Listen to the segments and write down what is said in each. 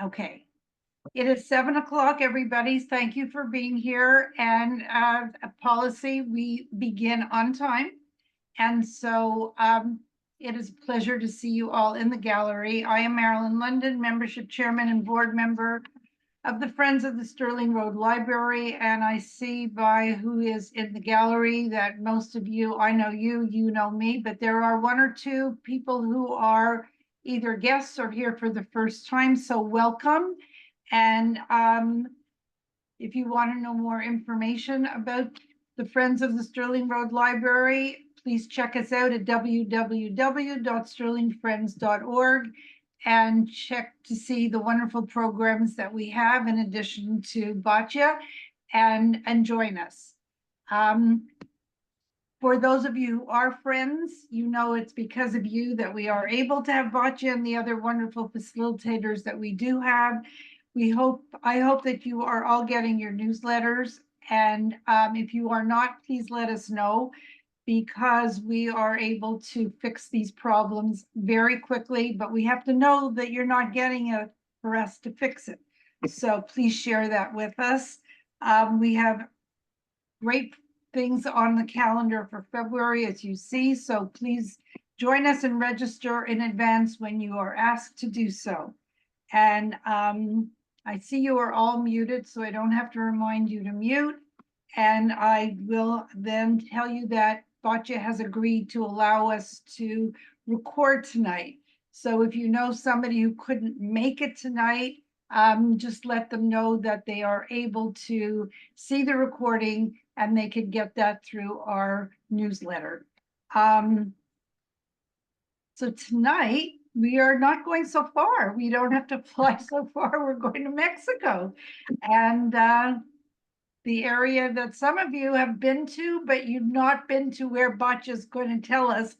Okay. It is 7 o'clock, everybody. Thank you for being here. And a policy, we begin on time. And so it is a pleasure to see you all in the gallery. I am Marilyn London, membership chairman and board member of the Friends of the Stirling Road Library. And I see by who is in the gallery that most of you, I know you, you know me, but there are one or two people who are either guests or here for the first time. So welcome. And if you want to know more information about the Friends of the Stirling Road Library, please check us out at www.stirlingfriends.org and check to see the wonderful programs that we have in addition to Batia, and join us. For those of you who are friends, you know it's because of you that we are able to have Batia and the other wonderful facilitators that we do have. I hope that you are all getting your newsletters. And if you are not, please let us know, because we are able to fix these problems very quickly, but we have to know that you're not getting it for us to fix it. So please share that with us. We have great things on the calendar for February, as you see, so please join us and register in advance when you are asked to do so. And I see you are all muted, so I don't have to remind you to mute. And I will then tell you that Batia has agreed to allow us to record tonight. So if you know somebody who couldn't make it tonight, just let them know that they are able to see the recording and they can get that through our newsletter. So tonight, we are not going so far. We don't have to fly so far. We're going to Mexico. And the area that some of you have been to, but you've not been to, where Batia is going to tell us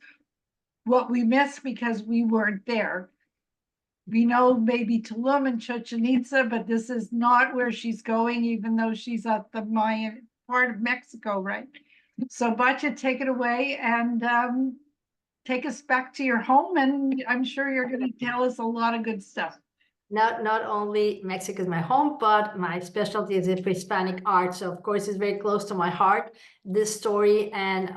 what we missed because we weren't there. We know maybe Tulum and Chichen Itza, but this is not where she's going, even though she's at the Mayan part of Mexico, right? So Batia, take it away and take us back to your home, and I'm sure you're going to tell us a lot of good stuff. Not only Mexico is my home, but my specialty is in Hispanic art. So of course, it's very close to my heart, this story and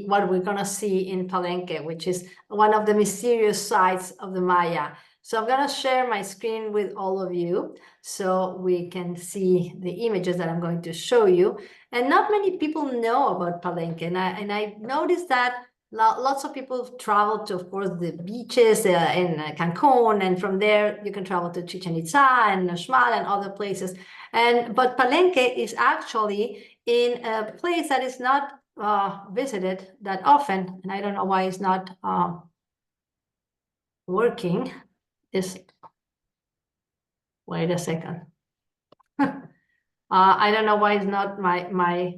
what we're gonna see in Palenque, which is one of the mysterious sites of the Maya. So I'm gonna share my screen with all of you so we can see the images that I'm going to show you. And not many people know about Palenque, and I noticed that lots of people travel to, of course, the beaches in Cancun, and from there you can travel to Chichen Itza and Uxmal and other places. But Palenque is actually in a place that is not visited that often, and I don't know why it's not working. Wait a second. I don't know why it's not my.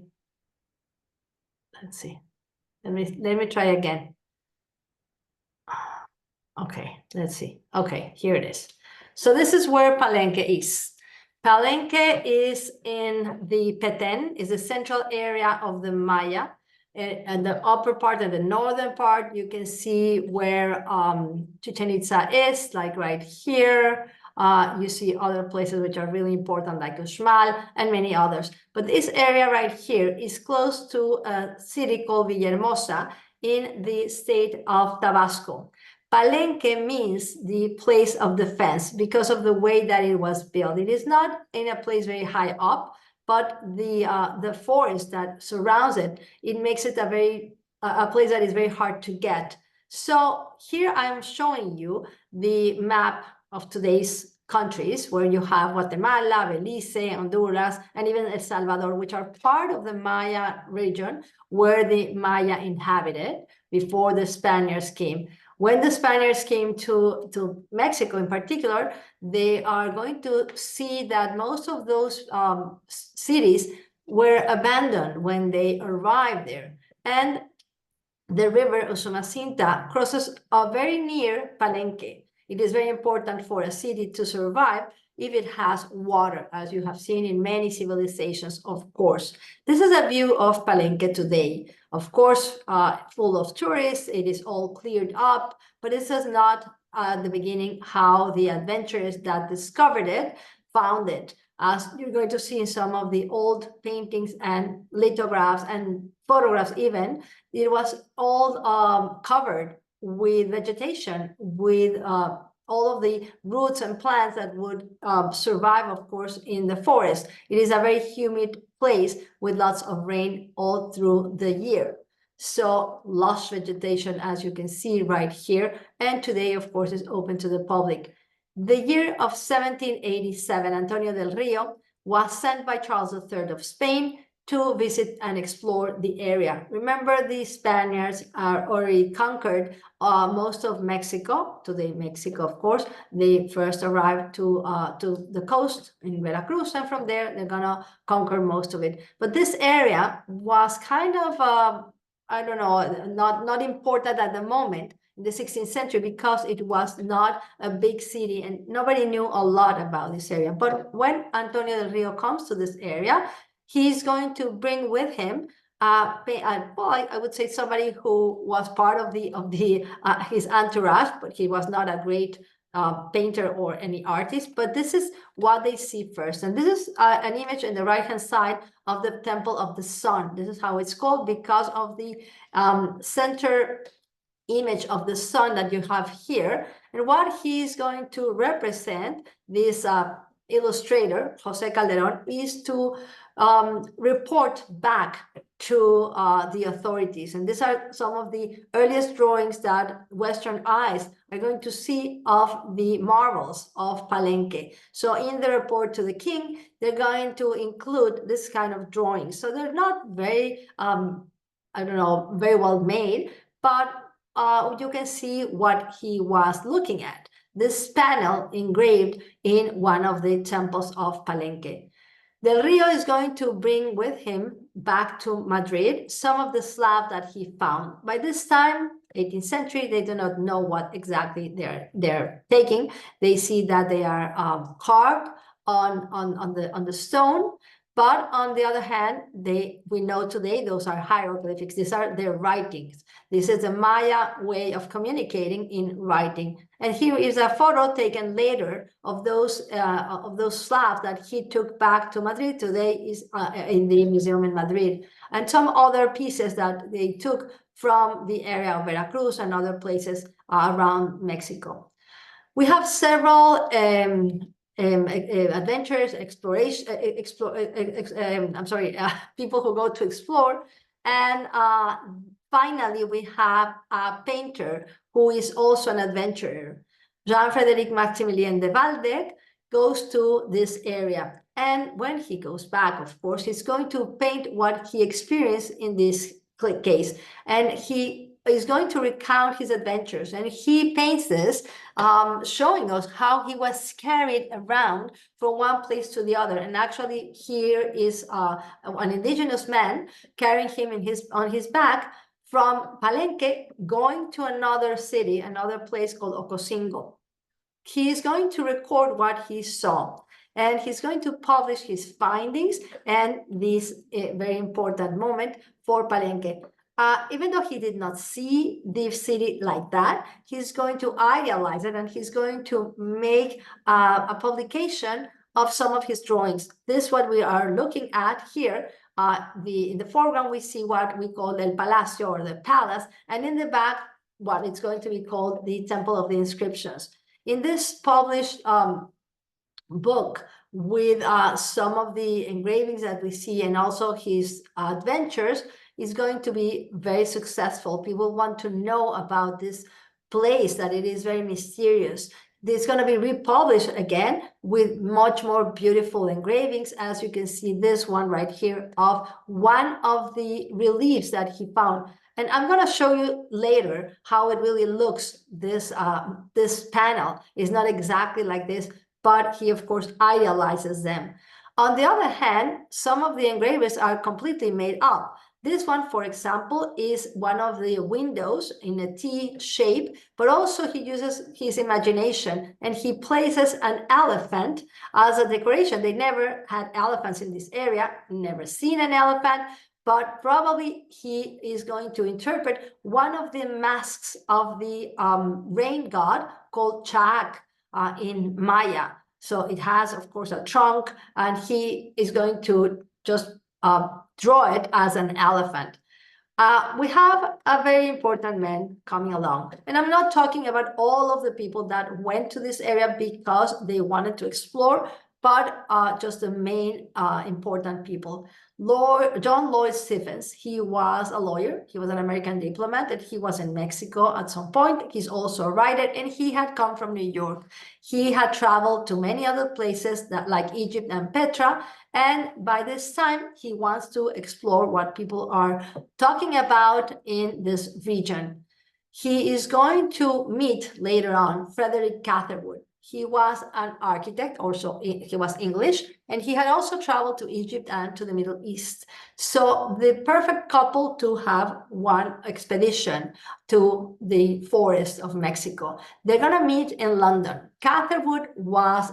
Let's see. Let me try again. Okay, let's see. Okay, here it is. So this is where Palenque is. Palenque is in the Petén, is the central area of the Maya. And the upper part and the northern part, you can see where Chichen Itza is, like right here. You see other places which are really important, like Uxmal and many others. But this area right here is close to a city called Villahermosa in the state of Tabasco. Palenque means the place of defense because of the way that it was built. It is not in a place very high up, but the forest that surrounds it, it makes it a place that is very hard to get. So here I am showing you the map of today's countries, where you have Guatemala, Belize, Honduras, and even El Salvador, which are part of the Maya region where the Maya inhabited before the Spaniards came. When the Spaniards came to Mexico in particular, they are going to see that most of those cities were abandoned when they arrived there. And the river Usumacinta crosses very near Palenque. It is very important for a city to survive if it has water, as you have seen in many civilizations, of course. This is a view of Palenque today. Of course, full of tourists, it is all cleared up, but this does not at the beginning how the adventurers that discovered it found it. As you're going to see in some of the old paintings and lithographs and photographs even, it was all covered with vegetation, with all of the roots and plants that would survive, of course, in the forest. It is a very humid place with lots of rain all through the year. So lush vegetation, as you can see right here. And today, of course, is open to the public. The year of 1787, Antonio del Rio was sent by Charles III of Spain to visit and explore the area. Remember, the Spaniards are already conquered most of Mexico, today Mexico, of course. They first arrived to the coast in Veracruz, and from there, they're gonna conquer most of it. But this area was kind of, I don't know, not important at the moment in the 16th century because it was not a big city and nobody knew a lot about this area. But when Antonio del Rio comes to this area, he's going to bring with him well, I would say somebody who was part of his entourage, but he was not a great painter or any artist. But this is what they see first, and this is an image in the right-hand side of the Temple of the Sun. This is how it's called because of the center image of the sun that you have here. And what he's going to represent, this illustrator, Jose Calderon, is to report back to the authorities. And these are some of the earliest drawings that Western eyes are going to see of the marvels of Palenque. So in the report to the king, they're going to include this kind of drawings. So they're not very, I don't know, very well made, but you can see what he was looking at. This panel engraved in one of the temples of Palenque. Del Rio is going to bring with him back to Madrid some of the slabs that he found. By this time, 18th century, they do not know what exactly they're taking. They see that they are carved on the stone. But on the other hand, we know today those are hieroglyphics. These are their writings. This is a Maya way of communicating in writing. And here is a photo taken later of those slabs that he took back to Madrid. Today is in the museum in Madrid. And some other pieces that they took from the area of Veracruz and other places around Mexico. We have several adventures, exploration, people who go to explore. And finally, we have a painter who is also an adventurer. Jean-Frédéric Maximilien de Waldeck goes to this area. And when he goes back, of course, he's going to paint what he experienced in this case. And he is going to recount his adventures. And he paints this, showing us how he was carried around from one place to the other. And actually, here is an indigenous man carrying him on his back from Palenque, going to another city, another place called Ocosingo. He is going to record what he saw. And he's going to publish his findings and this very important moment for Palenque. Even though he did not see the city like that, he's going to idealize it and he's going to make a publication of some of his drawings. This is what we are looking at here. In the foreground, we see what we call El Palacio or the palace, and in the back, what it's going to be called the Temple of the Inscriptions. In this published book with some of the engravings that we see and also his adventures, is going to be very successful. People want to know about this place, that it is very mysterious. It's going to be republished again with much more beautiful engravings, as you can see this one right here of one of the reliefs that he found. And I'm going to show you later how it really looks. This panel is not exactly like this, but he, of course, idealizes them. On the other hand, some of the engravings are completely made up. This one, for example, is one of the windows in a T shape, but also he uses his imagination and he places an elephant as a decoration. They never had elephants in this area, never seen an elephant, but probably he is going to interpret one of the masks of the rain god called Chaak in Maya. So it has, of course, a trunk, and he is going to just draw it as an elephant. We have a very important man coming along. And I'm not talking about all of the people that went to this area because they wanted to explore, but just the main important people. John Lloyd Stephens, he was a lawyer. He was an American diplomat, and he was in Mexico at some point. He's also a writer, and he had come from New York. He had traveled to many other places that, like Egypt and Petra, and by this time, he wants to explore what people are talking about in this region. He is going to meet later on Frederick Catherwood. He was an architect, also he was English, and he had also traveled to Egypt and to the Middle East. So the perfect couple to have one expedition to the forest of Mexico. They're gonna meet in London. Catherwood was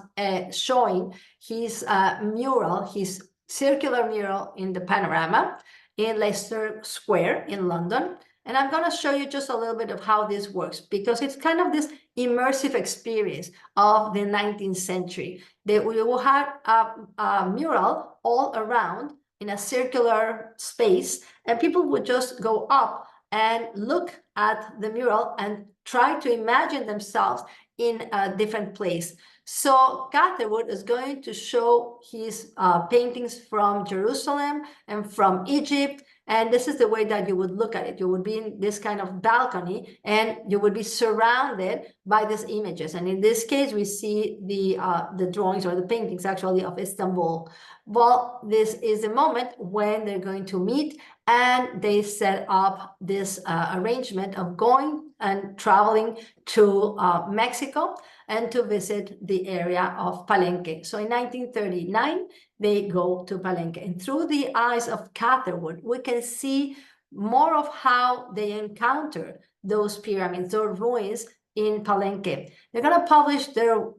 showing his mural, his circular mural in the panorama in Leicester Square in London. And I'm going to show you just a little bit of how this works, because it's kind of this immersive experience of the 19th century. We will have a mural all around in a circular space, and people would just go up and look at the mural and try to imagine themselves in a different place. So Catherwood is going to show his paintings from Jerusalem and from Egypt. And this is the way that you would look at it. You would be in this kind of balcony, and you would be surrounded by these images. And in this case, we see the drawings or the paintings actually of Istanbul. Well, this is the moment when they're going to meet, and they set up this arrangement of going and traveling to Mexico and to visit the area of Palenque. So in 1939, they go to Palenque. And through the eyes of Catherwood, we can see more of how they encounter those pyramids, those ruins in Palenque. They're going to publish their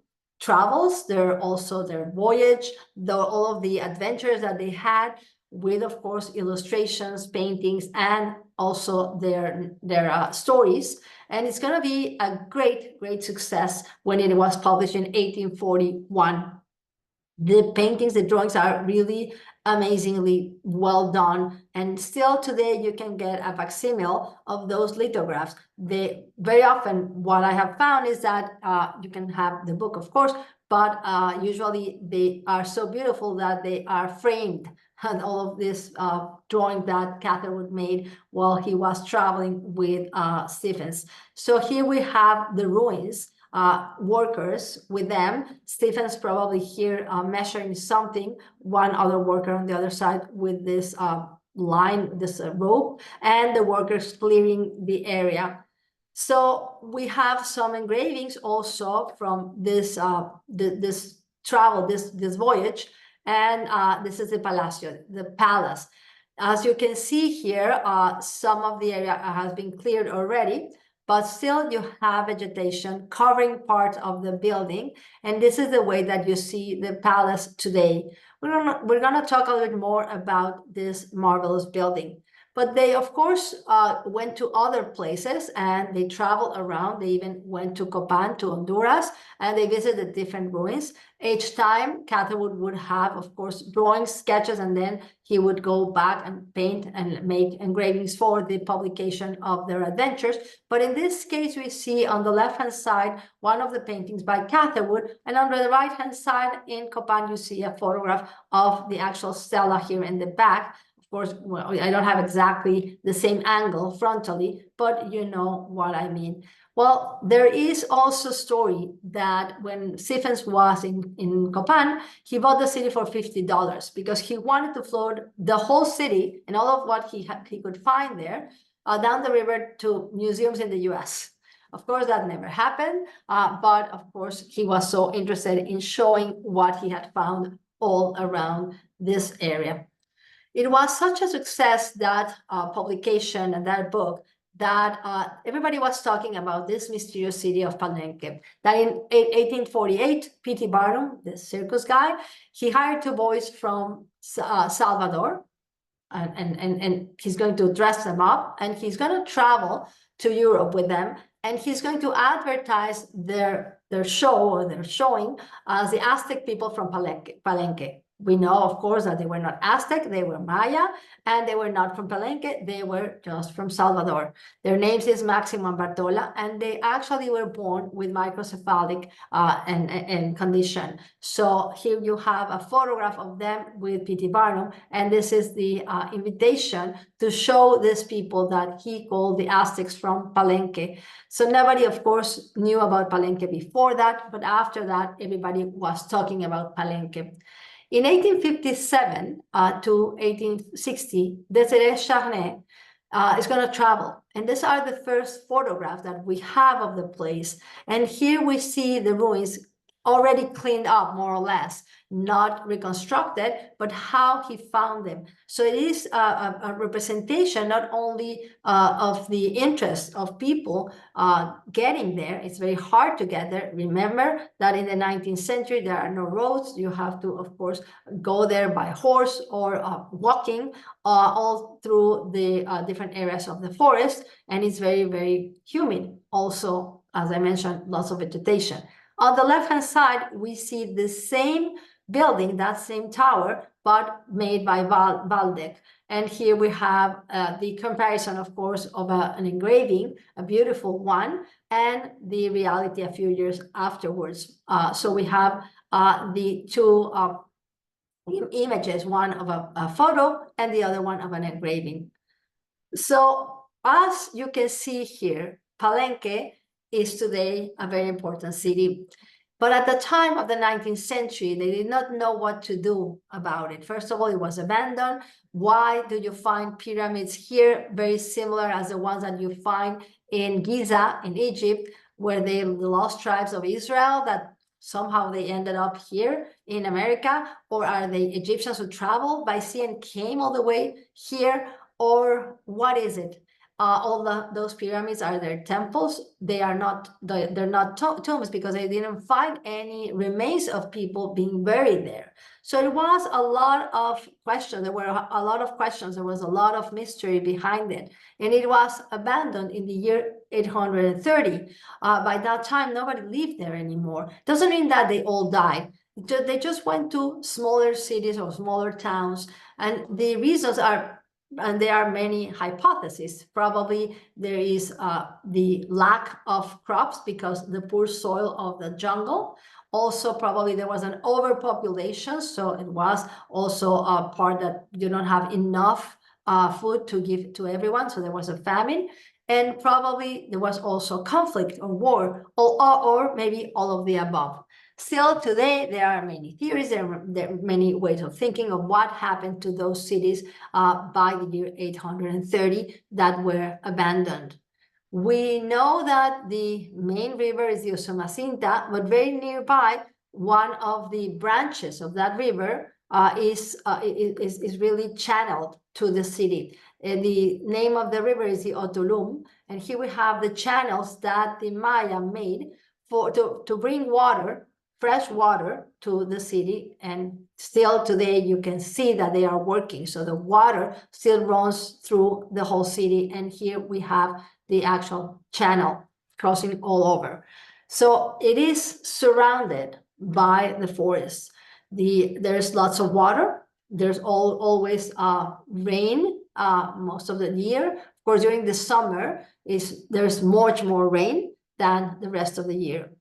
travels, their voyage, all of the adventures that they had, with, of course, illustrations, paintings, and also their stories. And it's going to be a great, great success when it was published in 1841. The paintings, the drawings are really amazingly well done. And still today, you can get a facsimile of those lithographs. Very often, what I have found is that you can have the book, of course, but usually they are so beautiful that they are framed. And all of this drawing that Catherwood made while he was traveling with Stephens. So here we have the ruins, workers with them. Stephens probably here measuring something, one other worker on the other side with this line, this rope, and the workers clearing the area. So we have some engravings also from this this travel, this voyage. And this is the Palacio, the palace. As you can see here, some of the area has been cleared already, but still you have vegetation covering part of the building. And this is the way that you see the palace today. We're gonna talk a little bit more about this marvelous building. But they, of course, went to other places, and they traveled around. They even went to Copan, to Honduras, and they visited different ruins. Each time, Catherwood would have, of course, drawings, sketches, and then he would go back and paint and make engravings for the publication of their adventures. But in this case, we see on the left-hand side, one of the paintings by Catherwood, and on the right-hand side in Copan, you see a photograph of the actual stela here in the back. Of course, well, I don't have exactly the same angle frontally, but you know what I mean. Well, there is also a story that when Stephens was in Copan, he bought the city for $50 because he wanted to float the whole city and all of what he could find there down the river to museums in the US. Of course, that never happened, but of course, he was so interested in showing what he had found all around this area. It was such a success, that publication and that book, that everybody was talking about this mysterious city of Palenque. That in 1848, P.T. Barnum, the circus guy, he hired two boys from Salvador, and he's going to dress them up, and he's going to travel to Europe with them, and he's going to advertise their show or their showing as the Aztec people from Palenque. We know, of course, that they were not Aztec, they were Maya, and they were not from Palenque, they were just from Salvador. Their names is Maximo and Bartola, and they actually were born with microcephalic and condition. So here you have a photograph of them with P.T. Barnum, and this is the invitation to show these people that he called the Aztecs from Palenque. So nobody, of course, knew about Palenque before that, but after that, everybody was talking about Palenque. In 1857 to 1860, Desiree Charnay is going to travel. And these are the first photographs that we have of the place. And here we see the ruins already cleaned up, more or less, not reconstructed, but how he found them. So it is a representation not only of the interest of people getting there. It's very hard to get there. Remember that in the 19th century, there are no roads. You have to, of course, go there by horse or walking all through the different areas of the forest. And it's very, very humid. Also, as I mentioned, lots of vegetation. On the left-hand side, we see the same building, that same tower, but made by Waldeck. And here we have the comparison, of course, of an engraving, a beautiful one, and the reality a few years afterwards. So we have the two images, one of a photo and the other one of an engraving. So as you can see here, Palenque is today a very important city. But at the time of the 19th century, they did not know what to do about it. First of all, it was abandoned. Why do you find pyramids here very similar as the ones that you find in Giza in Egypt, where the lost tribes of Israel that somehow they ended up here in America? Or are they Egyptians who traveled by sea and came all the way here? Or what is it? All those pyramids are their temples. They're not tombs because they didn't find any remains of people being buried there. So it was a lot of questions. There were a lot of questions. There was a lot of mystery behind it. And it was abandoned in the year 830. By that time, nobody lived there anymore. Doesn't mean that they all died. They just went to smaller cities or smaller towns. And the reasons are, and there are many hypotheses. Probably there is the lack of crops because the poor soil of the jungle. Also, probably there was an overpopulation. So it was also a part that you don't have enough food to give to everyone. So there was a famine. And probably there was also conflict or war, or maybe all of the above. Still today, there are many theories, there are many ways of thinking of what happened to those cities by the year 830 that were abandoned. We know that the main river is the Usumacinta, but very nearby, one of the branches of that river is really channeled to the city. The name of the river is the Otulum, and here we have the channels that the Maya made to bring water, fresh water to the city, and still today you can see that they are working. So the water still runs through the whole city, and here we have the actual channel crossing all over. So it is surrounded by the forest. There's lots of water. There's always rain most of the year. Of course, during the summer there's much more rain than the rest of the year.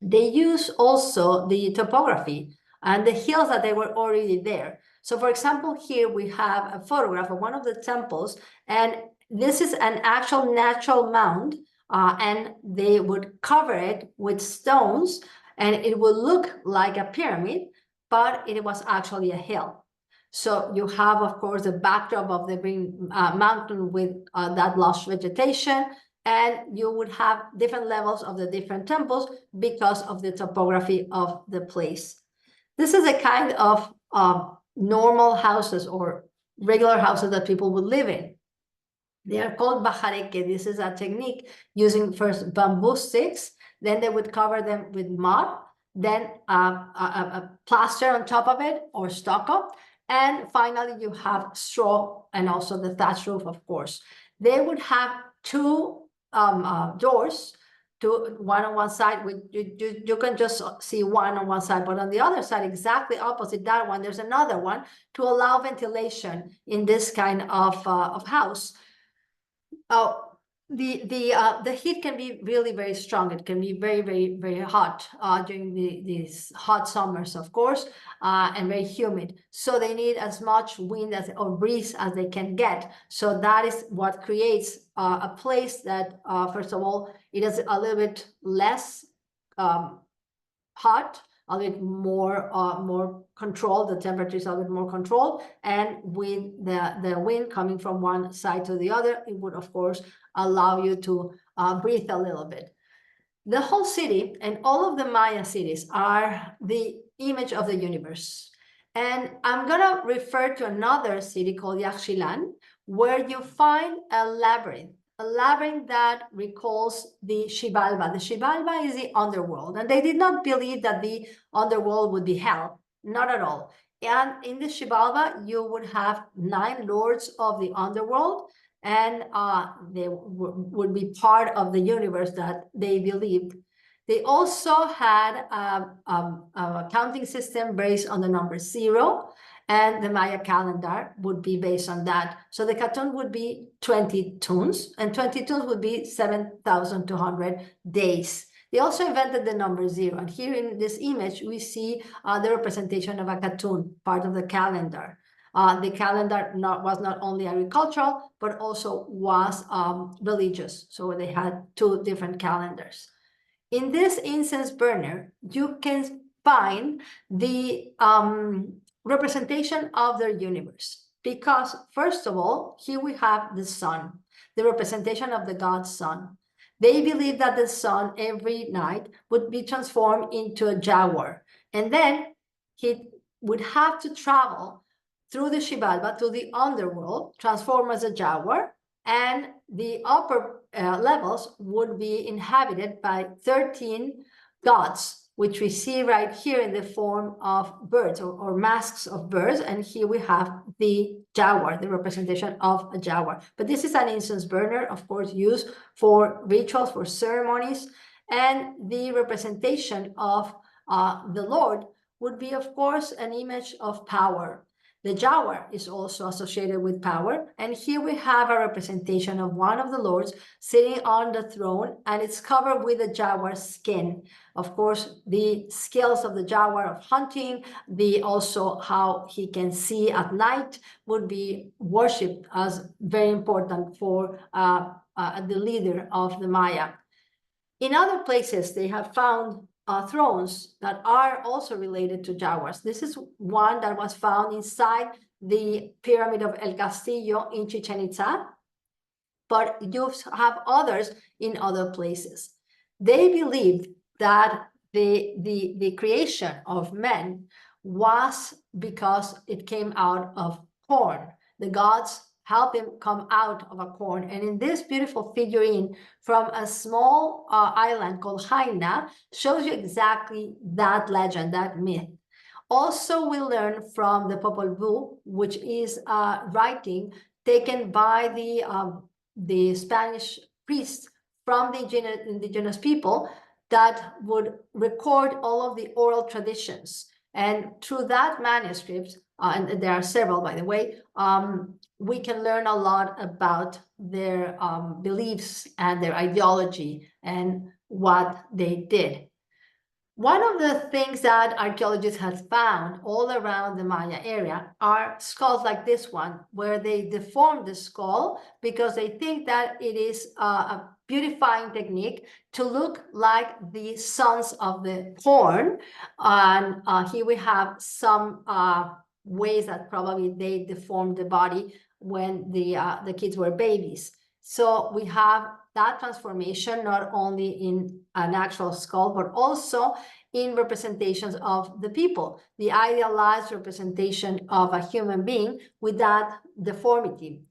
They use also the topography and the hills that they were already there. So for example, here we have a photograph of one of the temples, and this is an actual natural mound, and they would cover it with stones, and it would look like a pyramid, but it was actually a hill. So you have, of course, the backdrop of the green mountain with that lush vegetation, and you would have different levels of the different temples because of the topography of the place. This is a kind of normal houses or regular houses that people would live in. They are called bajareque. This is a technique using first bamboo sticks, then they would cover them with mud, then a plaster on top of it or stucco, And finally, you have straw and also the thatch roof, of course. They would have two doors, one on one side. You can just see one on one side, but on the other side, exactly opposite that one, there's another one to allow ventilation in this kind of house. The heat can be really very strong. It can be very hot during these hot summers, of course, and very humid. So they need as much wind or breeze as they can get. So that is what creates a place that, first of all, it is a little bit less hot, a little more controlled. The temperature is a little bit more controlled, and with the wind coming from one side to the other, it would of course allow you to breathe a little bit. The whole city and all of the Maya cities are the image of the universe. And I'm gonna refer to another city called Yaxchilan, where you find a labyrinth that recalls the Xibalba. The Xibalba is the underworld, and they did not believe that the underworld would be hell, not at all. And in the Xibalba, you would have 9 lords of the underworld, and they would be part of the universe that they believed. They also had a counting system based on the number 0, and the Maya calendar would be based on that. So the katun would be 20 tuns, and 20 tuns would be 7,200 days. They also invented the number 0, and here in this image, we see the representation of a katun, part of the calendar. The calendar was not only agricultural, but also was religious. So they had 2 different calendars. In this incense burner, you can find the representation of their universe. Because first of all, here we have the sun, the representation of the god sun. They believe that the sun every night would be transformed into a jaguar. And then he would have to travel through the Xibalba to the underworld, transform as a jaguar, and the upper levels would be inhabited by 13 gods, which we see right here in the form of birds or masks of birds. And here we have the jaguar, the representation of a jaguar. But this is an incense burner, of course, used for rituals, for ceremonies. And the representation of the Lord would be, of course, an image of power. The jaguar is also associated with power, and here we have a representation of one of the lords sitting on the throne, and it's covered with a jaguar skin. Of course, the skills of the jaguar of hunting, also how he can see at night, would be worshipped as very important for the leader of the Maya. In other places, they have found thrones that are also related to jaguars. This is one that was found inside the pyramid of El Castillo in Chichen Itza, but you have others in other places. They believed that the creation of men was because it came out of corn. The gods help him come out of a corn. And in this beautiful figurine from a small island called Jaina shows you exactly that legend, that myth. Also, we learn from the Popol Vuh, which is writing taken by the Spanish priests from the indigenous people that would record all of the oral traditions. And through that manuscript, and there are several, by the way, we can learn a lot about their beliefs and their ideology and what they did. One of the things that archaeologists have found all around the Maya area are skulls like this one, where they deform the skull because they think that it is a beautifying technique to look like the sons of the corn. And here we have some ways that probably they deformed the body when the kids were babies. So we have that transformation not only in an actual skull, but also in representations of the people, the idealized representation of a human being with that deformity.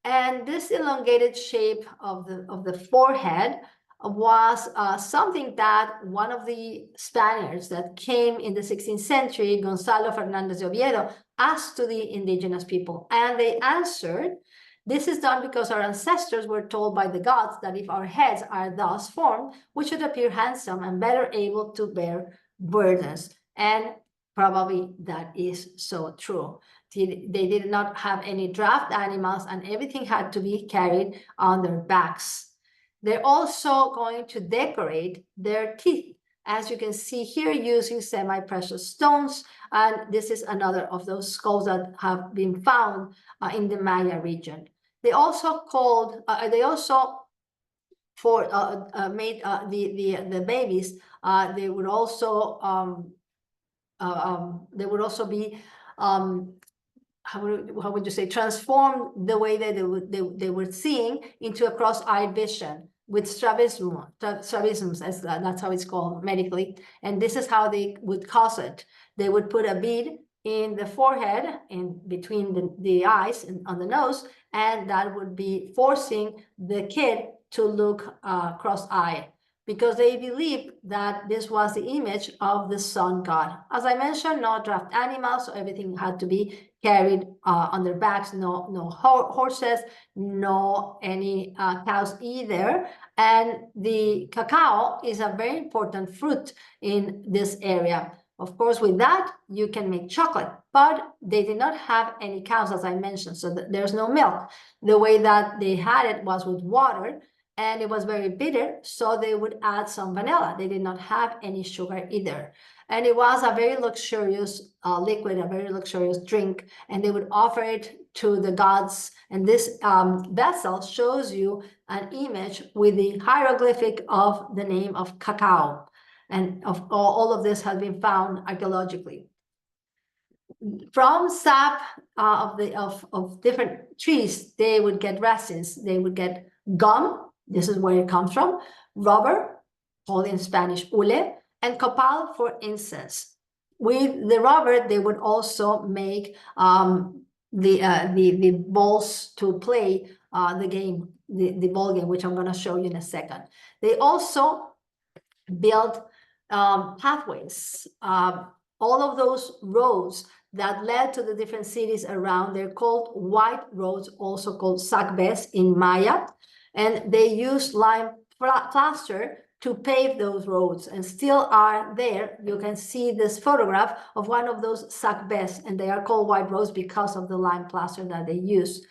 And this elongated shape of the forehead was something that one of the Spaniards that came in the 16th century, Gonzalo Fernández de Oviedo, asked to the indigenous people, and they answered, this is done because our ancestors were told by the gods that if our heads are thus formed, we should appear handsome and better able to bear burdens. And probably that is so true. They did not have any draft animals, and everything had to be carried on their backs. They're also going to decorate their teeth, as you can see here, using semi-precious stones. And this is another of those skulls that have been found in the Maya region. They also made the babies. They would also be how would you say, transform the way that they were seeing into a cross-eyed vision with strabismus, as that's how it's called medically. And this is how they would cause it. They would put a bead in the forehead, in between the eyes and on the nose, and that would be forcing the kid to look cross-eyed, because they believed that this was the image of the sun god. As I mentioned, no draft animals, so everything had to be carried on their backs, no horses, no any cows either. And the cacao is a very important fruit in this area. Of course, with that, you can make chocolate, but they did not have any cows, as I mentioned, so there's no milk. The way that they had it was with water, and it was very bitter, so they would add some vanilla. They did not have any sugar either. And it was a very luxurious liquid, a very luxurious drink, and they would offer it to the gods. And this vessel shows you an image with the hieroglyphic of the name of cacao. And all of this has been found archaeologically. From sap of different trees, they would get resins. They would get gum. This is where it comes from. Rubber, called in Spanish hule, and copal for incense. With the rubber, they would also make the balls to play the game, the ball game, which I'm going to show you in a second. They also built pathways. All of those roads that led to the different cities around, they're called white roads, also called sacbes in Maya. And they used lime plaster to pave those roads, and still are there. You can see this photograph of one of those sacbes, and they are called white roads because of the lime plaster that they use.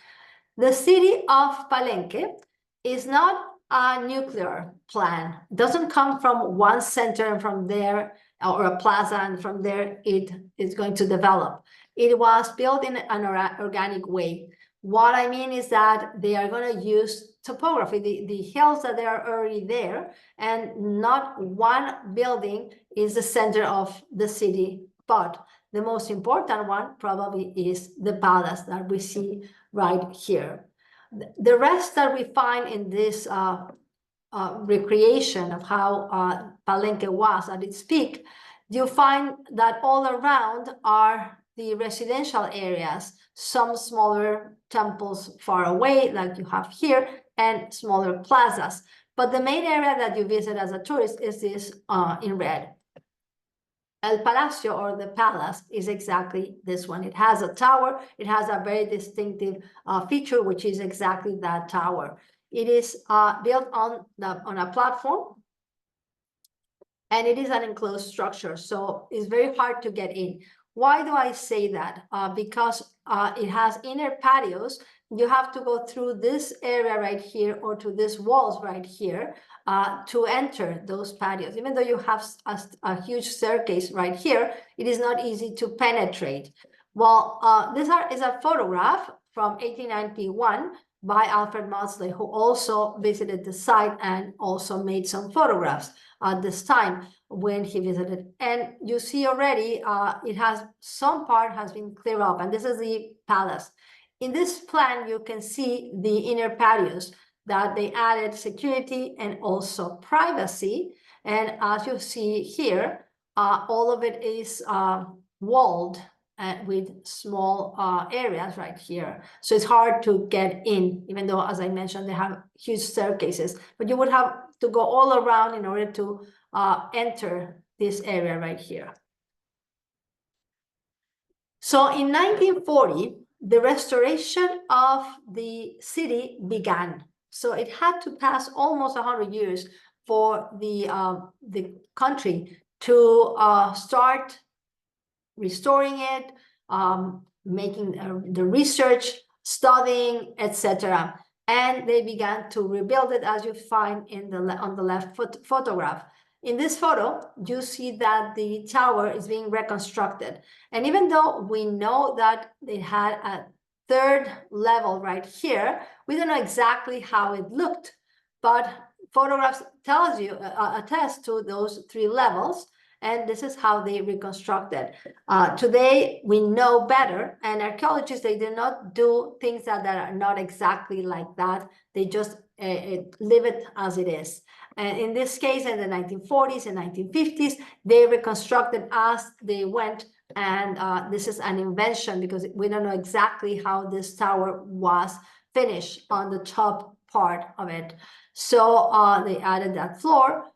The city of Palenque is not a nuclear plant. It doesn't come from one center and from there, or a plaza, and from there it is going to develop. It was built in an organic way. What I mean is that they are going to use topography, the hills that they are already there, and not one building is the center of the city, but the most important one probably is the palace that we see right here. The rest that we find in this recreation of how Palenque was at its peak, you find that all around are the residential areas, some smaller temples far away, like you have here, and smaller plazas. But the main area that you visit as a tourist is this in red. El Palacio, or the palace, is exactly this one. It has a tower. It has a very distinctive feature, which is exactly that tower. It is built on a platform, and it is an enclosed structure, so it's very hard to get in. Why do I say that? Because it has inner patios. You have to go through this area right here, or to these walls right here, to enter those patios. Even though you have a huge staircase right here, it is not easy to penetrate. Well, this is a photograph from 1891 by Alfred Maudsley, who also visited the site and also made some photographs at this time when he visited. And you see already it has some part has been cleared up, and this is the palace. In this plan, you can see the inner patios that they added security and also privacy. And as you see here, all of it is walled with small areas right here. So it's hard to get in, even though, as I mentioned, they have huge staircases, but you would have to go all around in order to enter this area right here. So in 1940, the restoration of the city began. So it had to pass almost 100 years for the country to start restoring it, making the research, studying, etc. And they began to rebuild it, as you find in the on the left photograph. In this photo, you see that the tower is being reconstructed. And even though we know that it had a third level right here, we don't know exactly how it looked, but photographs tells you, attest to those 3 levels, and this is how they reconstructed. Today, we know better, and archaeologists, they do not do things that are not exactly like that. They just leave it as it is. And in this case, in the 1940s and 1950s, they reconstructed as they went, and this is an invention because we don't know exactly how this tower was finished on the top part of it. So they added that floor,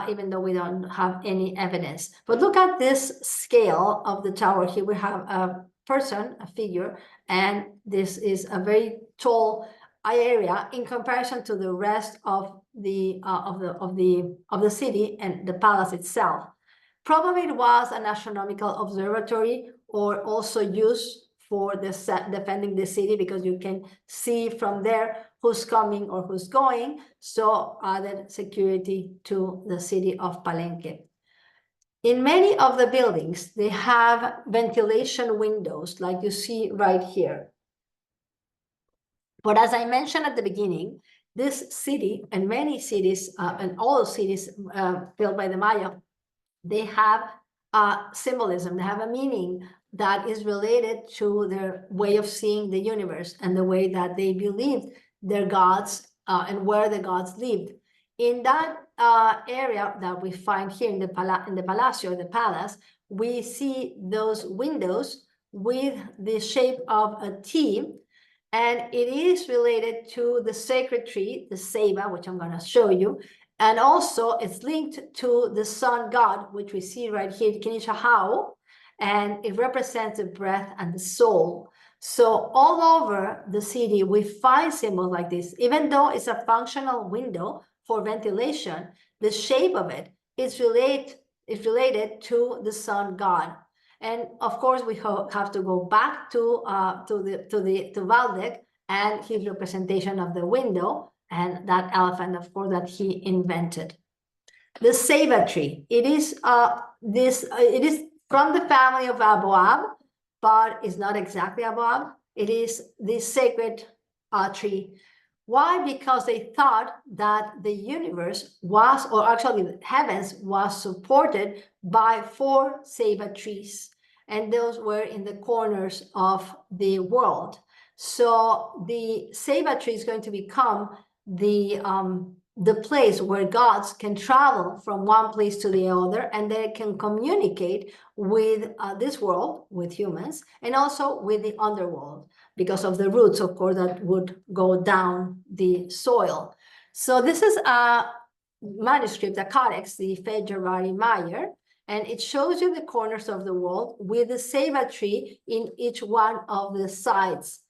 even though we don't have any evidence. But look at this scale of the tower. Here we have a person, a figure, and this is a very tall area in comparison to the rest of the city and the palace itself. Probably it was an astronomical observatory, or also used for defending the city, because you can see from there who's coming or who's going, so added security to the city of Palenque. In many of the buildings, they have ventilation windows, like you see right here. But as I mentioned at the beginning, this city and many cities, and all cities built by the Maya, they have symbolism, they have a meaning that is related to their way of seeing the universe and the way that they believed their gods and where the gods lived. In that area that we find here in the Palacio, the palace, we see those windows with the shape of a T, and it is related to the sacred tree, the ceiba, which I'm going to show you. And also it's linked to the sun god, which we see right here, Kinishahau, and it represents the breath and the soul. So all over the city, we find symbols like this. Even though it's a functional window for ventilation, the shape of it is related to the sun god. And of course, we have to go back to Valdec and his representation of the window, and that elephant, of course, that he invented. The ceiba tree, it is from the family of Aboab, but it's not exactly Aboab. It is this sacred tree. Why? Because they thought that the universe was, or actually the heavens was supported by 4 ceiba trees, and those were in the corners of the world. So the ceiba tree is going to become the place where gods can travel from one place to the other, and they can communicate with this world, with humans, and also with the underworld, because of the roots, of course, that would go down the soil. So this is a manuscript, a codex, the Fedjerari Meyer, and it shows you the corners of the world with the ceiba tree in each one of the sides.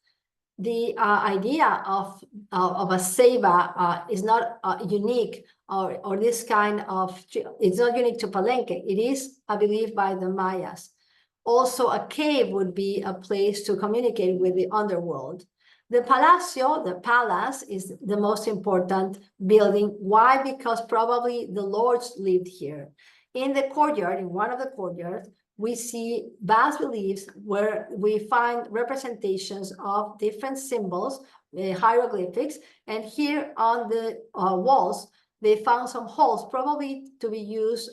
The idea of a ceiba is not unique, or this kind of, it's not unique to Palenque. It is, I believe, by the Mayas. Also, a cave would be a place to communicate with the underworld. The Palacio, the palace, is the most important building. Why? Because probably the lords lived here. In the courtyard, in one of the courtyards, we see bas reliefs where we find representations of different symbols, hieroglyphics, and here on the walls, they found some holes, probably to be used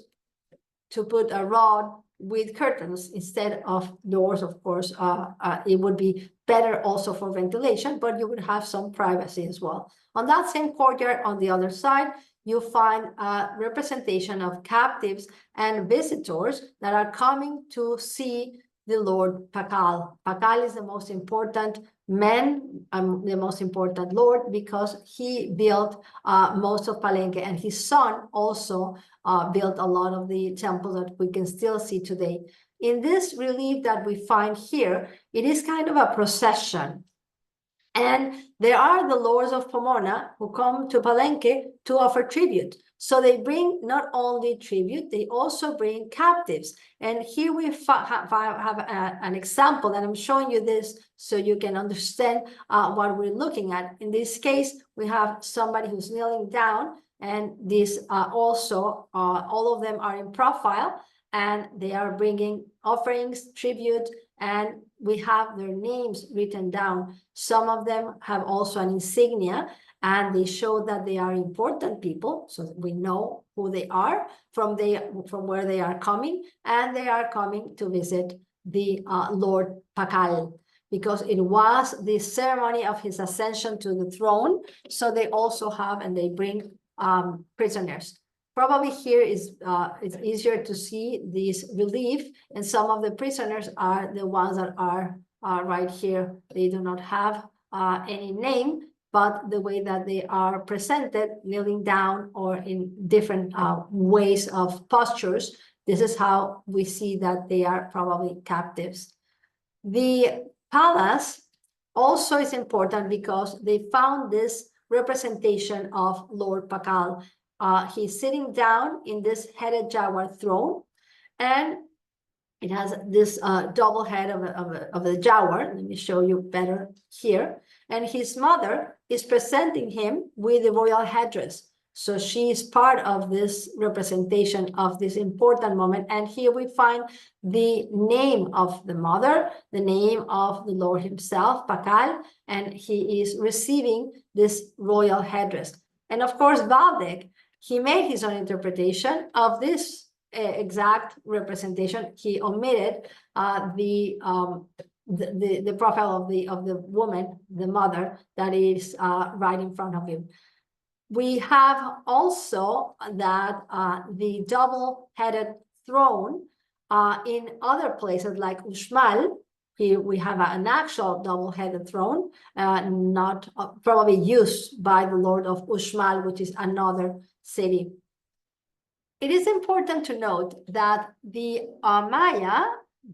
to put a rod with curtains instead of doors. Of course, it would be better also for ventilation, but you would have some privacy as well. On that same courtyard, on the other side, you find a representation of captives and visitors that are coming to see the Lord Pakal. Pakal is the most important Men, the most important lord, because he built most of Palenque, and his son also built a lot of the temples that we can still see today. In this relief that we find here, it is kind of a procession. And there are the lords of Pomona who come to Palenque to offer tribute. So they bring not only tribute, they also bring captives. And here we have an example, and I'm showing you this so you can understand what we're looking at. In this case, we have somebody who's kneeling down, and these also, all of them are in profile, and they are bringing offerings, tribute, and we have their names written down. Some of them have also an insignia, and they show that they are important people, so that we know who they are from where they are coming, and they are coming to visit the Lord Pacal, because it was the ceremony of his ascension to the throne. So they also have, and they bring prisoners. Probably here is it's easier to see this relief, and some of the prisoners are the ones that are right here. They do not have any name, but the way that they are presented, kneeling down or in different ways of postures, this is how we see that they are probably captives. The palace also is important because they found this representation of Lord Pacal. He's sitting down in this headed jaguar throne, and it has this double head of the jaguar. Let me show you better here. And his mother is presenting him with the royal headdress. So she is part of this representation of this important moment. And here we find the name of the mother, the name of the Lord himself, Pacal, and he is receiving this royal headdress. And of course, Valdec, he made his own interpretation of this exact representation. He omitted the profile of the woman, the mother, that is right in front of him. We have also that the double-headed throne in other places like Uxmal. Here we have an actual double-headed throne, not probably used by the Lord of Uxmal, which is another city. It is important to note that the Maya,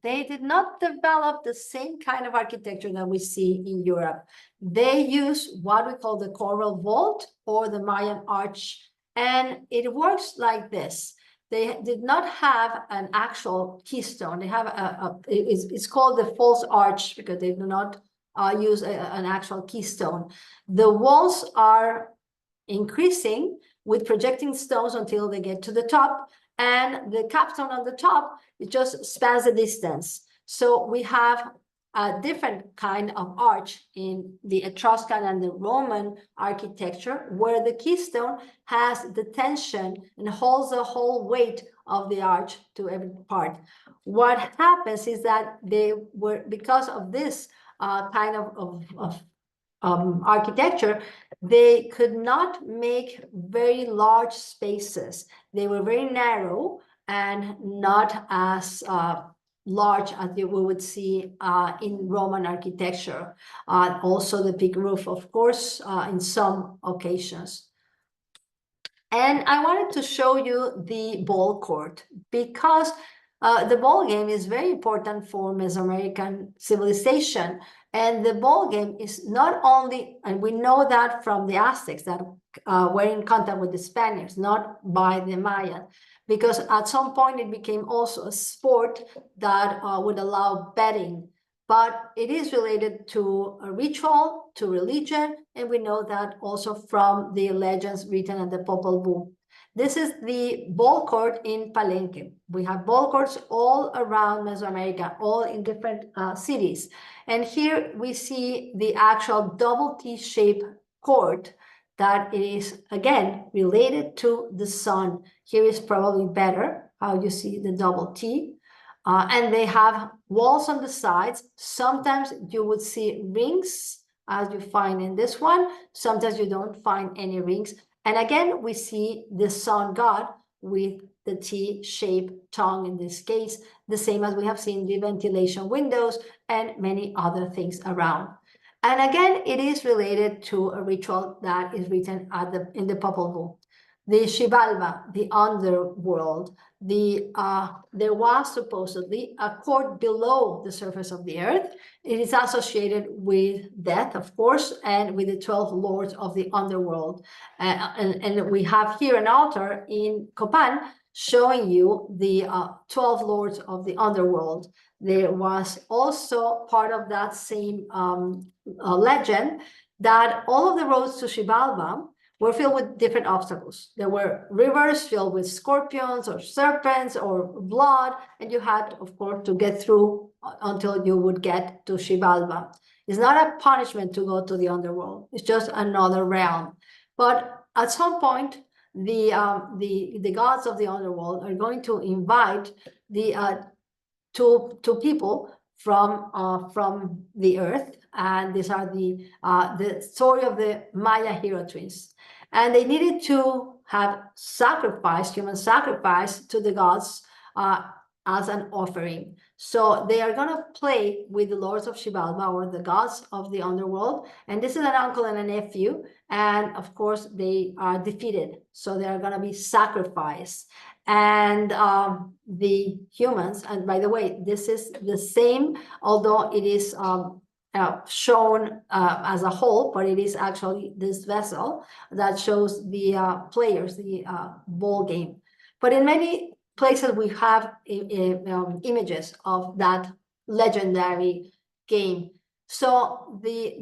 they did not develop the same kind of architecture that we see in Europe. They use what we call the choral vault or the Mayan arch, and it works like this. They did not have an actual keystone. They have it's called the false arch because they do not use an actual keystone. The walls are increasing with projecting stones until they get to the top, and the capstone on the top, it just spans the distance. So we have a different kind of arch in the Etruscan and the Roman architecture, where the keystone has the tension and holds the whole weight of the arch to every part. What happens is that they were, because of this kind of architecture, they could not make very large spaces. They were very narrow and not as large as we would see in Roman architecture. Also the big roof, of course, in some occasions. And I wanted to show you the ball court, because the ball game is very important for Mesoamerican civilization. And the ball game is not only, and we know that from the Aztecs that were in contact with the Spaniards, not by the Maya, because at some point it became also a sport that would allow betting. But it is related to a ritual, to religion, and we know that also from the legends written at the Popol Vuh. This is the ball court in Palenque. We have ball courts all around Mesoamerica, all in different cities. And here we see the actual double T-shaped court that is, again, related to the sun. Here is probably better how you see the double T. And they have walls on the sides. Sometimes you would see rings, as you find in this one. Sometimes you don't find any rings. And again, we see the sun god with the T-shaped tongue in this case, the same as we have seen the ventilation windows and many other things around. And again, it is related to a ritual that is written in the Popol Vuh. The Xibalba, the underworld, there was supposedly a court below the surface of the earth. It is associated with death, of course, and with the 12 lords of the underworld. And we have here an altar in Copan showing you the 12 lords of the underworld. There was also part of that same legend that all of the roads to Xibalba were filled with different obstacles. There were rivers filled with scorpions or serpents or blood, and you had, of course, to get through until you would get to Xibalba. It's not a punishment to go to the underworld. It's just another realm. But at some point, the gods of the underworld are going to invite the two people from the earth, and these are the story of the Maya hero twins, and they needed to have human sacrifice to the gods as an offering. So they are going to play with the lords of Xibalba, or the gods of the underworld, and this is an uncle and a nephew, and of course they are defeated, so they are going to be sacrificed. And the humans, and by the way, this is the same, although it is shown as a whole, but it is actually this vessel that shows the players, the ball game. But in many places we have images of that legendary game. So the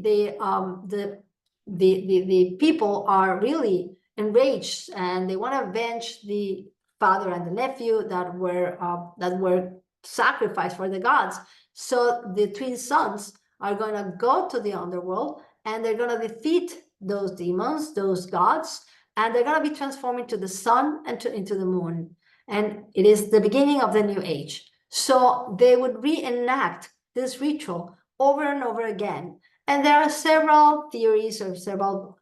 people are really enraged, and they want to avenge the father and the nephew that were sacrificed for the gods. So the twin sons are going to go to the underworld, and they're going to defeat those demons, those gods, and they're going to be transformed into the sun and into the moon. And it is the beginning of the new age. So they would reenact this ritual over and over again. And there are several theories or several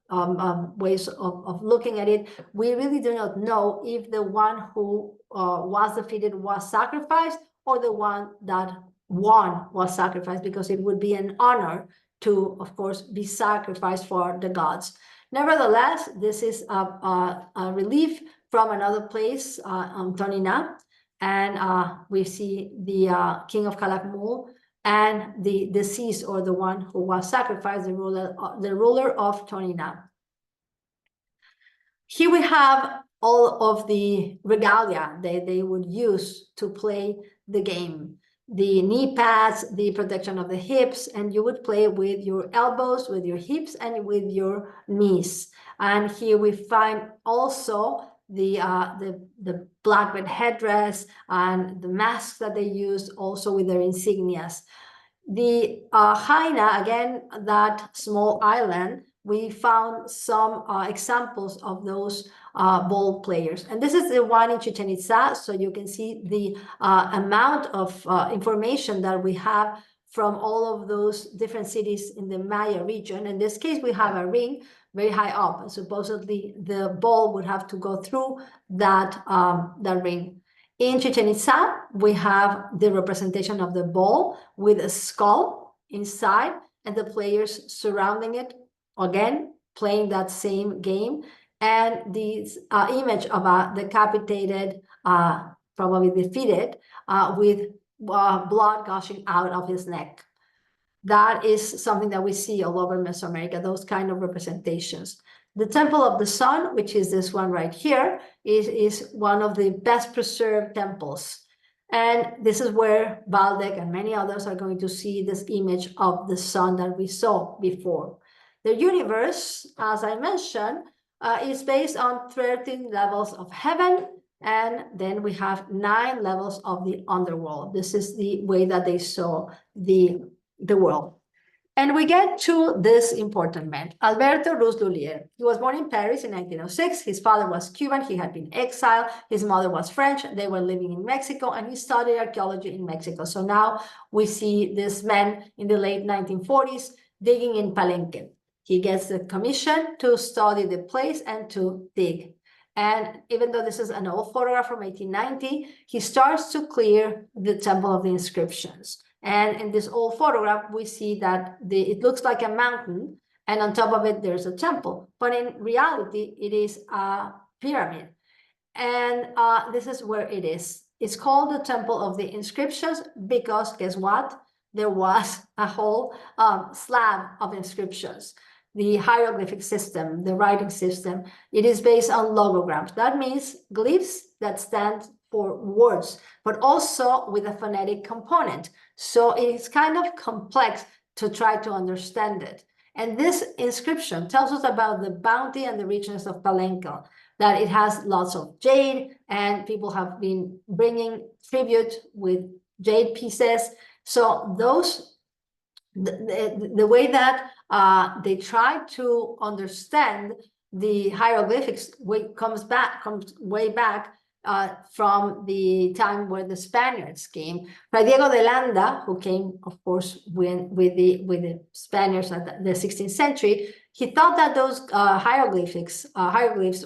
ways of looking at it. We really do not know if the one who was defeated was sacrificed, or the one that won was sacrificed, because it would be an honor to, of course, be sacrificed for the gods. Nevertheless, this is a relief from another place on Tonina, and we see the king of Calakmul and the deceased, or the one who was sacrificed, the ruler of Tonina. Here we have all of the regalia that they would use to play the game. The knee pads, the protection of the hips, and you would play with your elbows, with your hips, and with your knees. And here we find also the black red headdress and the masks that they use, also with their insignias. The Jaina, again, that small island, we found some examples of those ball players. And this is the one in Chichen Itza, so you can see the amount of information that we have from all of those different cities in the Maya region. In this case, we have a ring very high up, and supposedly the ball would have to go through that ring. In Chichen Itza, we have the representation of the ball with a skull inside, and the players surrounding it, again, playing that same game. And this image of a decapitated, probably defeated, with blood gushing out of his neck. That is something that we see all over Mesoamerica, those kind of representations. The Temple of the Sun, which is this one right here, is one of the best preserved temples. And this is where Valdec and many others are going to see this image of the sun that we saw before. The universe, as I mentioned, is based on 13 levels of heaven, and then we have 9 levels of the underworld. This is the way that they saw the world. And we get to this important man, Alberto Ruz Lullier. He was born in Paris in 1906. His father was Cuban. He had been exiled. His mother was French. They were living in Mexico, and he studied archaeology in Mexico. So now we see this man in the late 1940s digging in Palenque. He gets the commission to study the place and to dig. And even though this is an old photograph from 1890, he starts to clear the Temple of the Inscriptions. And in this old photograph, we see that it looks like a mountain, and on top of it, there's a temple. But in reality, it is a pyramid. And this is where it is. It's called the Temple of the Inscriptions because guess what? There was a whole slab of inscriptions. The hieroglyphic system, the writing system, it is based on logograms. That means glyphs that stand for words, but also with a phonetic component. So it's kind of complex to try to understand it. And this inscription tells us about the bounty and the richness of Palenque, that it has lots of jade, and people have been bringing tribute with jade pieces. So those, the way that they try to understand the hieroglyphics comes way back from the time where the Spaniards came. Fray Diego de Landa, who came, of course, with the Spaniards at the 16th century, he thought that those hieroglyphs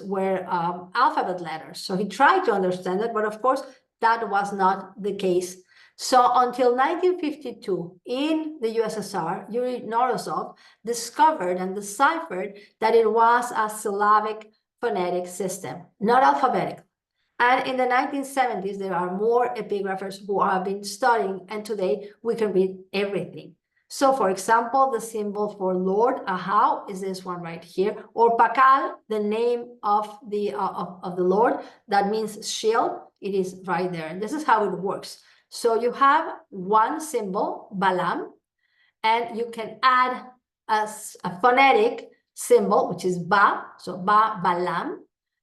were alphabet letters. So he tried to understand it, but of course, that was not the case. So until 1952, in the USSR, Yuri Norozov discovered and deciphered that it was a syllabic phonetic system, not alphabetic. And in the 1970s, there are more epigraphers who have been studying, and today we can read everything. So, for example, the symbol for Lord, Ahau, is this one right here, or Pakal, the name of the Lord, that means shield, it is right there. And this is how it works. So you have one symbol, Balam, and you can add a phonetic symbol, which is Ba, so Ba, Balam.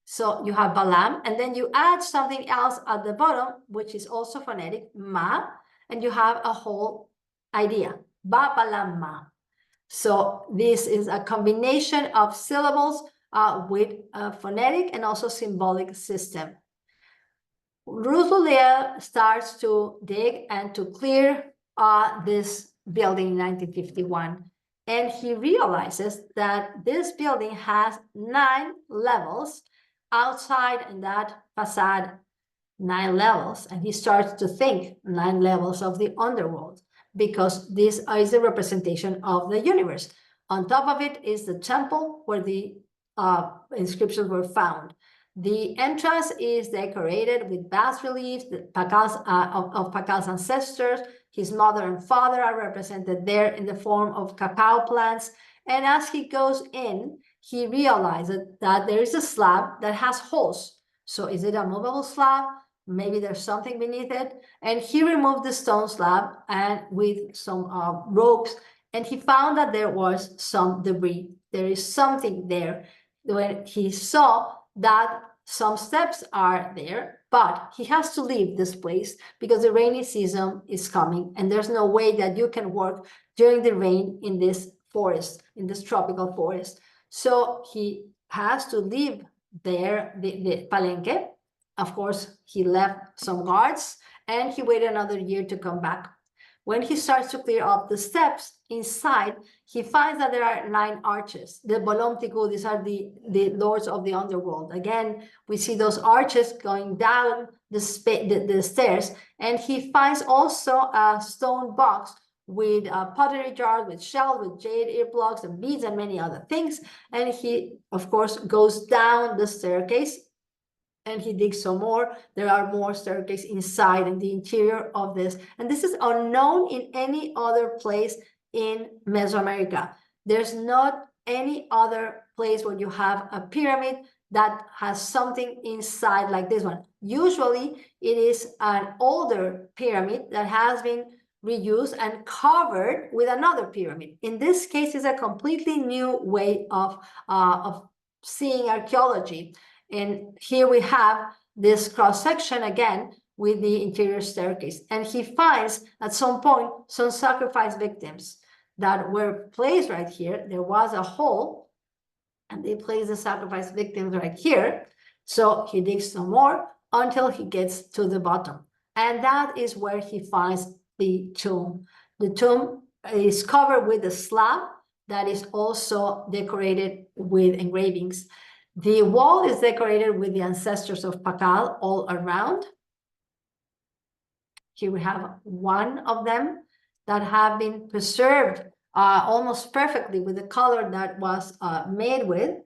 So you have Balam, and then you add something else at the bottom, which is also phonetic, Ma, and you have a whole idea, Ba, Balam, Ma. So this is a combination of syllables with a phonetic and also symbolic system. Rousseau starts to dig and to clear this building in 1951. And he realizes that this building has 9 levels outside in that facade, 9 levels. And he starts to think 9 levels of the underworld, because this is a representation of the universe. On top of it is the temple where the inscriptions were found. The entrance is decorated with bas-reliefs of Pacal's ancestors. His mother and father are represented there in the form of cacao plants. And as he goes in, he realizes that there is a slab that has holes. So is it a movable slab? Maybe there's something beneath it. And he removed the stone slab and with some ropes, and he found that there was some debris. There is something there. When he saw that some steps are there, but he has to leave this place because the rainy season is coming, and there's no way that you can work during the rain in this forest, in this tropical forest. So he has to leave there, the Palenque. Of course, he left some guards, and he waited another year to come back. When he starts to clear up the steps inside, he finds that there are 9 arches. The Bolomtiku, these are the lords of the underworld. Again, we see those arches going down the stairs, and he finds also a stone box with pottery jars, with shells, with jade earplugs and beads and many other things. And he, of course, goes down the staircase, and he digs some more. There are more staircases inside in the interior of this. And this is unknown in any other place in Mesoamerica. There's not any other place where you have a pyramid that has something inside like this one. Usually it is an older pyramid that has been reused and covered with another pyramid. In this case, it's a completely new way of seeing archaeology. And here we have this cross-section again with the interior staircase. And he finds at some point some sacrifice victims that were placed right here. There was a hole, and they placed the sacrifice victims right here. So he digs some more until he gets to the bottom. And that is where he finds the tomb. The tomb is covered with a slab that is also decorated with engravings. The wall is decorated with the ancestors of Pacal all around. Here we have one of them. that have been preserved almost perfectly with the color that was made with,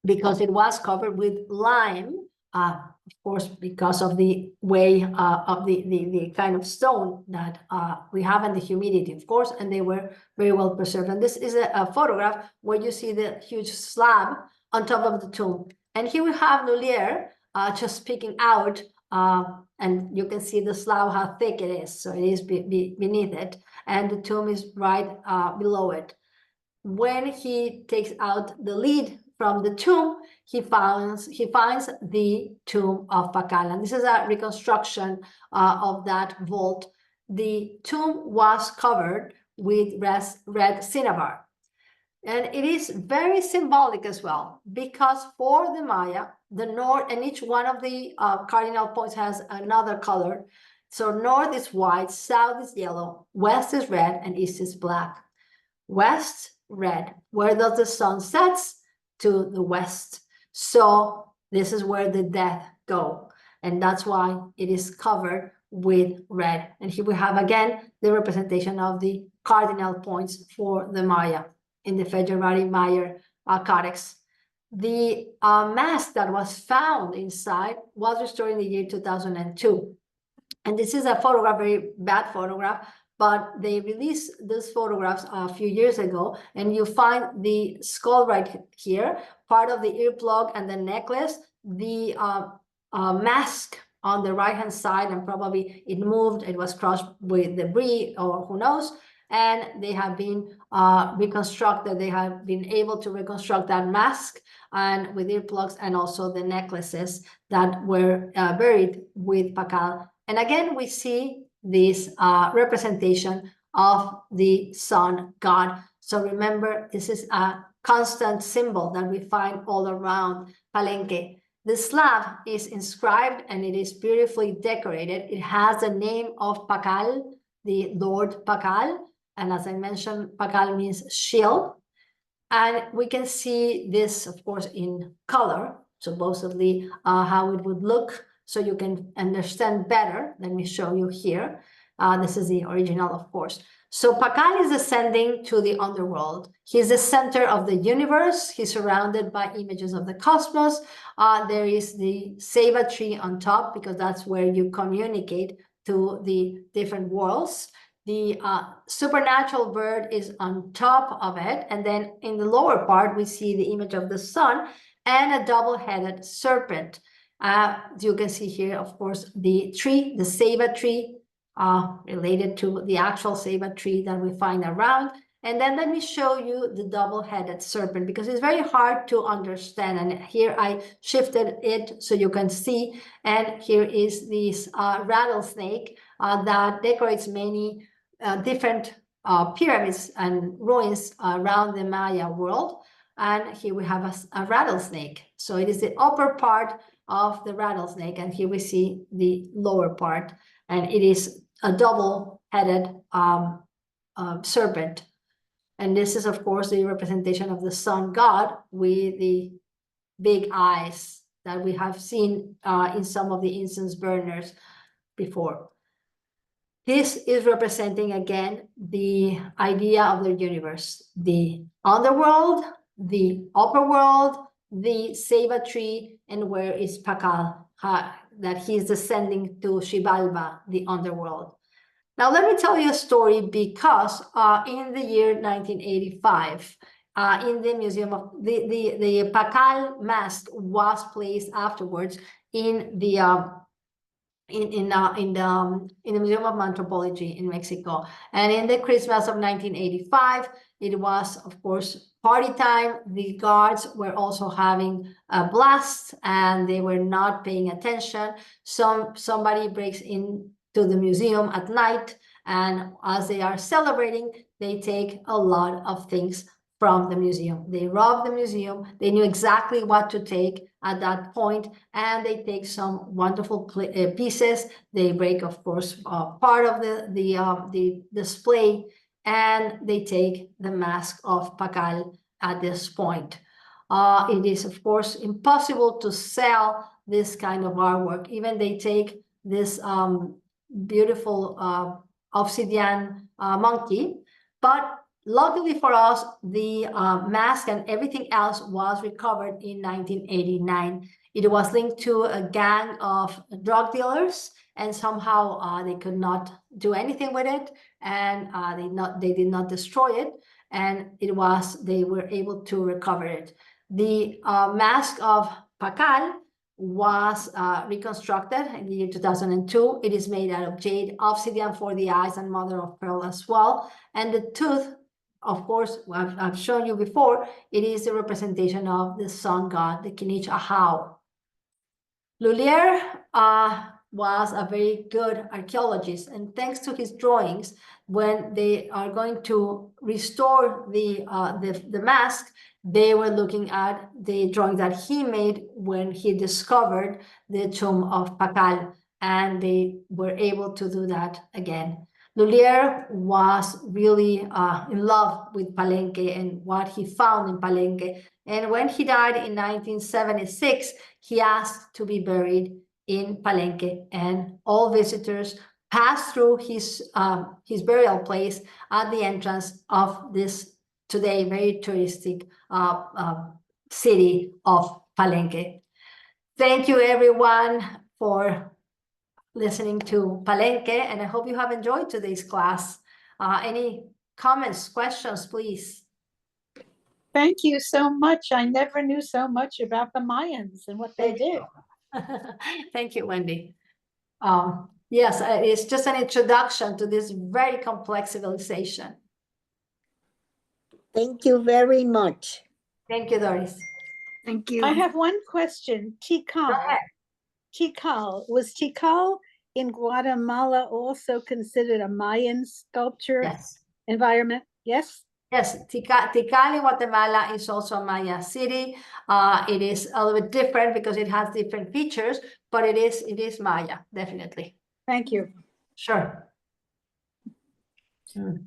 because it was covered with lime, of course, because of the way of the kind of stone that we have and the humidity, of course, and they were very well preserved. And this is a photograph where you see the huge slab on top of the tomb. And here we have Lulier just peeking out, and you can see the slab, how thick it is. So it is beneath it, and the tomb is right below it. When he takes out the lid from the tomb, he finds the tomb of Pakal. And this is a reconstruction of that vault. The tomb was covered with red cinnabar. And it is very symbolic as well, because for the Maya, the north, and each one of the cardinal points has another color. So north is white, south is yellow, west is red, and east is black. West, red. Where does the sun set? To the west. So this is where the dead go. And that's why it is covered with red. And here we have again the representation of the cardinal points for the Maya in the February Maya codex. The mask that was found inside was restored in the year 2002. And this is a photograph, very bad photograph, but they released these photographs a few years ago, and you find the skull right here, part of the earplug and the necklace, the mask on the right-hand side, and probably it moved, it was crushed with debris, or who knows, and they have been reconstructed. They have been able to reconstruct that mask and with earplugs, and also the necklaces that were buried with Pakal. And again, we see this representation of the sun god. So remember, this is a constant symbol that we find all around Palenque. The slab is inscribed and it is beautifully decorated. It has the name of Pakal, the Lord Pakal. And as I mentioned, Pakal means shield. And we can see this, of course, in color, supposedly how it would look, so you can understand better. Let me show you here. This is the original, of course. So Pakal is ascending to the underworld. He's the center of the universe. He's surrounded by images of the cosmos. There is the Seva tree on top, because that's where you communicate to the different worlds. The supernatural bird is on top of it. And then in the lower part, we see the image of the sun and a double-headed serpent. You can see here, of course, the tree, the Seva tree, related to the actual Seva tree that we find around. And then let me show you the double-headed serpent, because it's very hard to understand. And here I shifted it so you can see. And here is this rattlesnake that decorates many different pyramids and ruins around the Maya world. And here we have a rattlesnake. So it is the upper part of the rattlesnake, and here we see the lower part, and it is a double-headed serpent. And this is, of course, the representation of the sun god with the big eyes that we have seen in some of the incense burners before. This is representing, again, the idea of the universe, the underworld, the upper world, the Seva tree, and where is Pakal, that he's descending to Xibalba, the underworld. Now, let me tell you a story, because in the year 1985, in the museum of the Pakal mask was placed afterwards in the Museum of Anthropology in Mexico. And in the Christmas of 1985, it was, of course, party time. The guards were also having a blast, and they were not paying attention. Somebody breaks into the museum at night, and as they are celebrating, they take a lot of things from the museum. They robbed the museum. They knew exactly what to take at that point, and they take some wonderful pieces. They break, of course, part of the display, and they take the mask of Pakal at this point. It is, of course, impossible to sell this kind of artwork. Even they take this beautiful obsidian monkey. But luckily for us, the mask and everything else was recovered in 1989. It was linked to a gang of drug dealers, and somehow they could not do anything with it, and they did not destroy it, and they were able to recover it. The mask of Pacal was reconstructed in the year 2002. It is made out of jade, obsidian for the eyes, and mother of pearl as well. And the tooth, of course, I've shown you before, it is a representation of the sun god, the Kinich Ahau. Lullier was a very good archaeologist, and thanks to his drawings, when they are going to restore the mask, they were looking at the drawing that he made when he discovered the tomb of Pacal, and they were able to do that again. Lullier was really in love with Palenque and what he found in Palenque. And when he died in 1976, he asked to be buried in Palenque, and all visitors pass through his burial place at the entrance of this today very touristic city of Palenque. Thank you, everyone, for listening to Palenque, and I hope you have enjoyed today's class. Any comments, questions, please? Thank you so much. I never knew so much about the Mayans and what they did. Thank you, Wendy. Yes, it's just an introduction to this very complex civilization. Thank you very much. Thank you, Doris. Thank you. I have one question. Tikal. Tikal. Was Tikal in Guatemala also considered a Mayan sculpture Yes. environment? Yes? Yes, Tikal in Guatemala is also a Maya city. It is a little bit different because it has different features, but it is Maya, definitely. Thank you. Sure.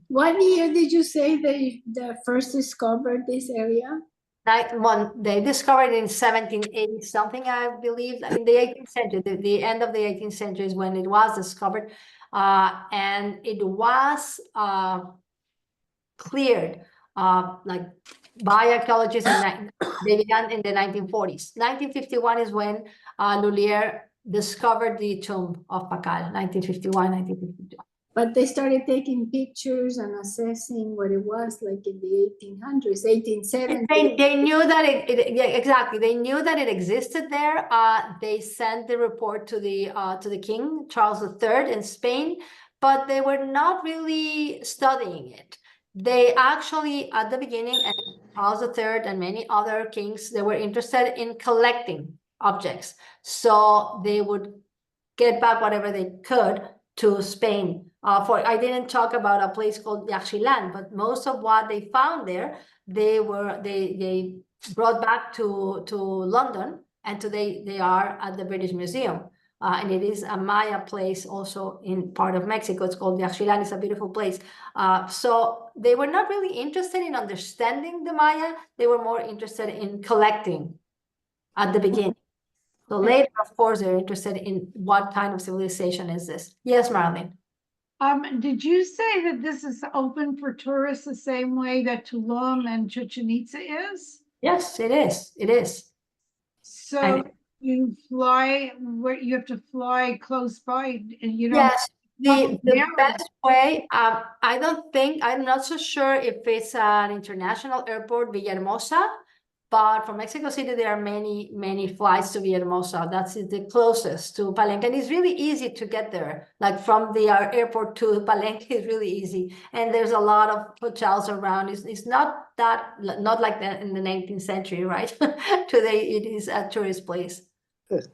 What year did you say they first discovered this area? They discovered in 1780 something, I believe, in the 18th century. The end of the 18th century is when it was discovered, and it was cleared like by archaeologists, and they began in the 1940s. 1951 is when Lullier discovered the tomb of Pacal. 1951, 1952. But they started taking pictures and assessing what it was like in the 1800s, 1870s. They knew that yeah, exactly. They knew that it existed there. They sent the report to the king, Charles III in Spain, but they were not really studying it. They actually, at the beginning, and Charles III and many other kings, they were interested in collecting objects. So they would get back whatever they could to Spain. I didn't talk about a place called Yaxchilan, but most of what they found there, they brought back to London, and today they are at the British Museum. And it is a Maya place also in part of Mexico. It's called Yaxchilan. It's a beautiful place. So they were not really interested in understanding the Maya. They were more interested in collecting at the beginning. So later, of course, they're interested in what kind of civilization is this. Yes, Marilyn. Did you say that this is open for tourists the same way that Tulum and Chichen Itza is? Yes, it is. It is. So you fly where you have to fly close by, and you don't. Yes, the best way. I'm not so sure if it's an international airport, Villahermosa, but from Mexico City there are many flights to Villahermosa. That's the closest to Palenque, and it's really easy to get there. Like from the airport to Palenque is really easy, and there's a lot of hotels around. It's not like that in the 19th century, right? Today it is a tourist place. Good.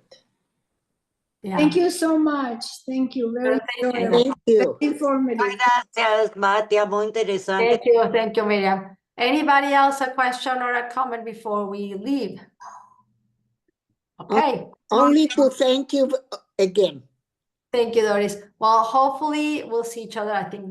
Yeah. Thank you so much. Thank you. Very Thank you. informative. Gracias, Batia. Muy interesante. Thank you, Miriam. Anybody else a question or a comment before we leave? Okay. Only to thank you again. Thank you, Doris. Well, hopefully we'll see each other, I think,